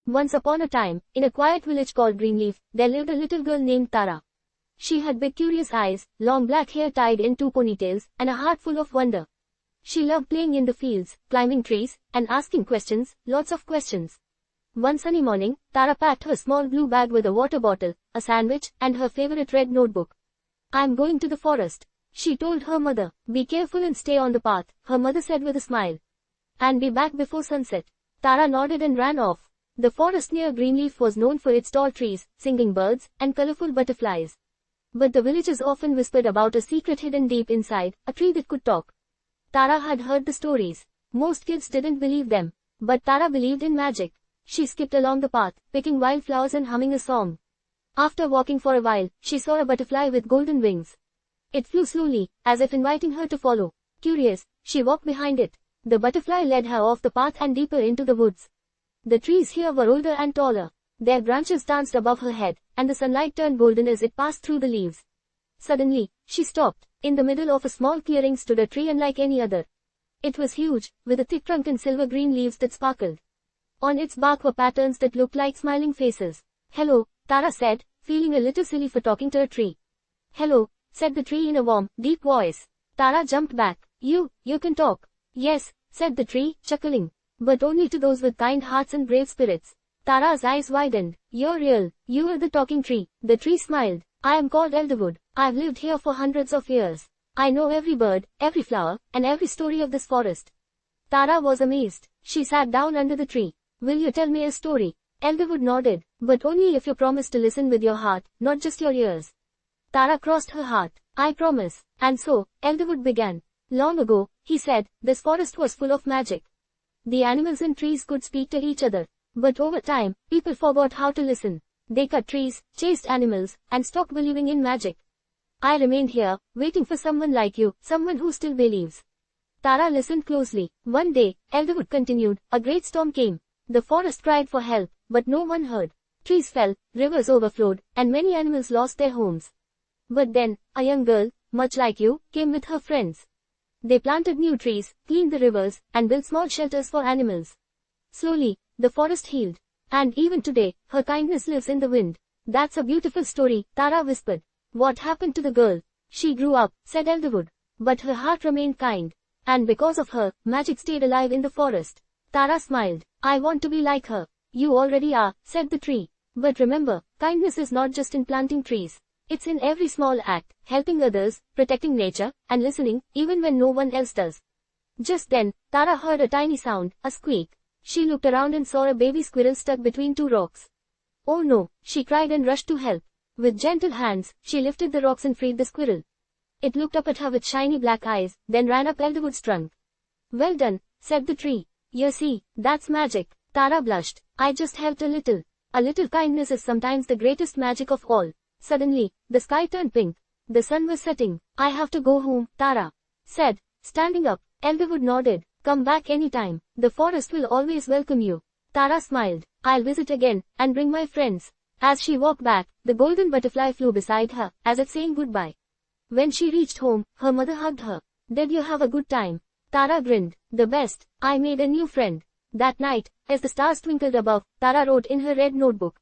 Once upon a time, in a quiet village called Greenleaf, there lived a little girl named Tara. She had big curious eyes, long black hair tied in two ponytails, and a heart full of wonder. She loved playing in the fields, climbing trees, and asking questions, lots of questions. One sunny morning, Tara packed her small blue bag with a water bottle, a sandwich, and her favorite red notebook. "I'm going to the forest," she told her mother. "Be careful and stay on the path," her mother said with a smile. "And be back before sunset." Tara nodded and ran off. The forest near Greenleaf was known for its tall trees, singing birds, and colorful butterflies. But the villagers often whispered about a secret hidden deep inside, a tree that could talk. Tara had heard the stories. Most kids didn't believe them. But Tara believed in magic. She skipped along the path, picking wildflowers and humming a song. After walking for a while, she saw a butterfly with golden wings. It flew slowly, as if inviting her to follow. Curious, she walked behind it. The butterfly led her off the path and deeper into the woods. The trees here were older and taller. Their branches danced above her head, and the sunlight turned golden as it passed through the leaves. Suddenly, she stopped. In the middle of a small clearing stood a tree unlike any other. It was huge, with a thick trunk and silver-green leaves that sparkled. On its bark were patterns that looked like smiling faces. "Hello," Tara said, feeling a little silly for talking to a tree. "Hello," said the tree in a warm, deep voice. Tara jumped back. You can talk." "Yes," said the tree, chuckling. "But only to those with kind hearts and brave spirits." Tara's eyes widened. "You're real. You are the talking tree." The tree smiled. "I am called Elderwood. I've lived here for hundreds of years. I know every bird, every flower, and every story of this forest." Tara was amazed. She sat down under the tree. "Will you tell me a story?" Elderwood nodded. "But only if you promise to listen with your heart, not just your ears." Tara crossed her heart. "I promise." And so, Elderwood began. "Long ago," he said, "this forest was full of magic. The animals and trees could speak to each other. But over time, people forgot how to listen. They cut trees, chased animals, and stopped believing in magic. I remained here, waiting for someone like you, someone who still believes." Tara listened closely. One day, Elderwood continued, a great storm came. The forest cried for help, but no one heard. Trees fell, rivers overflowed, and many animals lost their homes. But then, a young girl, much like you, came with her friends. They planted new trees, cleaned the rivers, and built small shelters for animals. Slowly, the forest healed. And even today, her kindness lives in the wind. "That's a beautiful story," Tara whispered. "What happened to the girl?" "She grew up," said Elderwood. "But her heart remained kind. And because of her, magic stayed alive in the forest." Tara smiled. "I want to be like her." "You already are," said the tree. "But remember, kindness is not just in planting trees. It's in every small act, helping others, protecting nature, and listening, even when no one else does." Just then, Tara heard a tiny sound, a squeak. She looked around and saw a baby squirrel stuck between two rocks. "Oh no," she cried and rushed to help. With gentle hands, she lifted the rocks and freed the squirrel. It looked up at her with shiny black eyes, then ran up Elderwood's trunk. "Well done," said the tree. "You see, that's magic." Tara blushed. "I just helped a little." A little kindness is sometimes the greatest magic of all. Suddenly, the sky turned pink. The sun was setting. "I have to go home," Tara said, standing up. Elderwood nodded. "Come back anytime. The forest will always welcome you." Tara smiled. "I'll visit again, and bring my friends." As she walked back, the golden butterfly flew beside her, as if saying goodbye. When she reached home, her mother hugged her. "Did you have a good time?" Tara grinned. "The best. I made a new friend." That night, as the stars twinkled above, Tara wrote in her red notebook.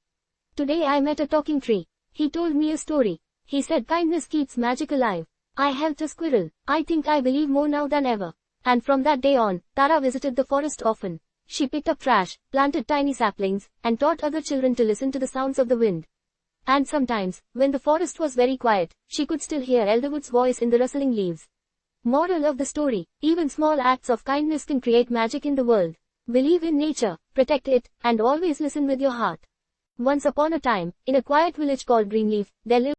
"Today I met a talking tree. He told me a story. He said kindness keeps magic alive. I helped a squirrel. I think I believe more now than ever." And from that day on, Tara visited the forest often. She picked up trash, planted tiny saplings, and taught other children to listen to the sounds of the wind. And sometimes, when the forest was very quiet, she could still hear Elderwood's voice in the rustling leaves. Moral of the story: even small acts of kindness can create magic in the world. Believe in nature, protect it, and always listen with your heart. Once upon a time, in a quiet village called Greenleaf, there lived